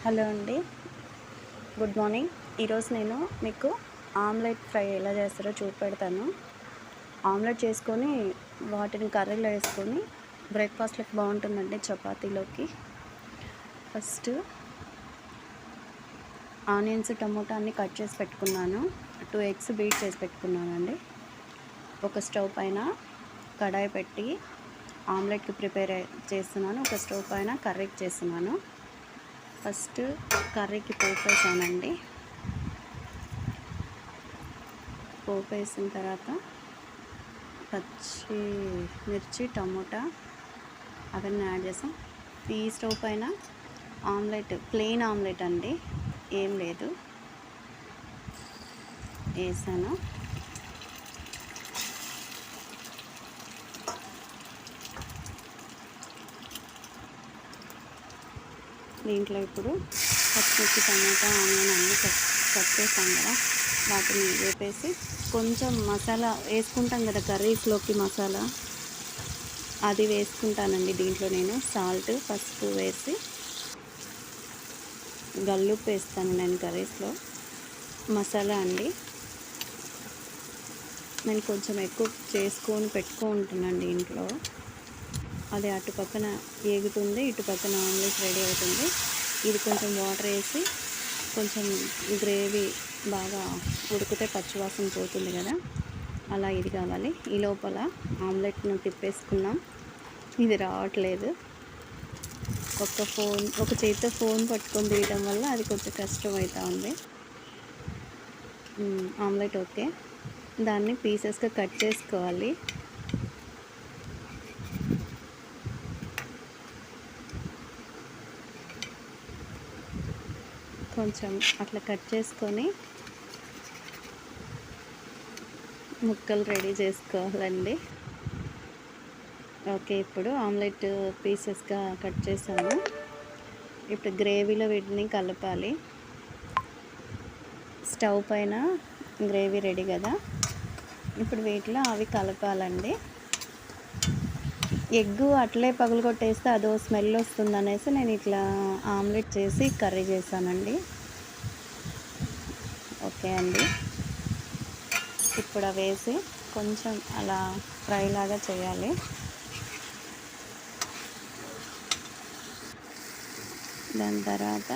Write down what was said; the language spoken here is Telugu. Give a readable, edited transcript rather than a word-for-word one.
హలో అండి, గుడ్ మార్నింగ్. ఈరోజు నేను మీకు ఆమ్లెట్ ఫ్రై ఎలా చేస్తారో చూపెడతాను. ఆమ్లెట్ చేసుకొని వాటిని కర్రీలో వేసుకొని బ్రేక్ఫాస్ట్లోకి బాగుంటుందండి, చపాతీలోకి. ఫస్ట్ ఆనియన్స్, టమోటా అన్నీ కట్ చేసి పెట్టుకున్నాను. 2 ఎగ్స్ బీట్ చేసి పెట్టుకున్నానండి. ఒక స్టవ్ పైన కడాయి పెట్టి ఆమ్లెట్కి ప్రిపేర్ చేస్తున్నాను. ఒక స్టవ్ పైన కర్రీకి చేస్తున్నాను. ఫస్ట్ కర్రీకి పోపు వేసానండి. పోపు వేసిన తర్వాత పచ్చిమిర్చి, టమోటా అవన్నీ యాడ్ చేసాం. ఈ స్టవ్ పైన ఆమ్లెట్, ప్లెయిన్ ఆమ్లెట్ అండి, ఏం లేదు, వేసాను. దీంట్లో ఇప్పుడు పచ్చిమిర్చి, టమాటా, ఆనియన్ అన్నీ కట్ చేస్తాం కదా, వాటిని వేపేసి కొంచెం మసాలా వేసుకుంటాం కదా కర్రీస్లోకి, మసాలా అది వేసుకుంటానండి. దీంట్లో నేను సాల్ట్, పసుపు వేసి గల్లుప్పు వేస్తాను నేను కర్రీస్లో. మసాలా అండి, నేను కొంచెం ఎక్కువ చేసుకొని పెట్టుకుంటున్నానండి ఇంట్లో. అది అటు పక్కన ఏగుతుంది, ఇటు పక్కన ఆమ్లెట్ రెడీ అవుతుంది. ఇది కొంచెం వాటర్ వేసి కొంచెం గ్రేవీ బాగా ఉడికితే పచ్చివాసన పోతుంది కదా, అలా ఇది కావాలి. ఈ లోపల ఆమ్లెట్ను తిప్పేసుకున్నాం. ఇది రావట్లేదు. ఒక చేతితో ఫోన్ పట్టుకొని తీయడం వల్ల అది కొంచెం కష్టం అవుతూ ఉంది. Omelette okay. దాన్ని పీసెస్గా కట్ చేసుకోవాలి. కొంచెం అట్లా కట్ చేసుకొని ముక్కలు రెడీ చేసుకోవాలండి. ఓకే, ఇప్పుడు ఆమ్లెట్ పీసెస్గా కట్ చేసాము. ఇప్పుడు గ్రేవీలో వీటిని కలపాలి. స్టవ్ పైన గ్రేవీ రెడీ కదా, ఇప్పుడు వీటిలో అవి కలపాలండి. ఎగ్గు అట్లే పగలగొట్టేస్తే అదో స్మెల్ వస్తుంది అనేసి నేను ఇట్లా ఆమ్లెట్ చేసి కర్రీ చేశానండి. ఓకే అండి, ఇప్పుడు అవి వేసి కొంచెం అలా ఫ్రై లాగా చేయాలి. దాని తర్వాత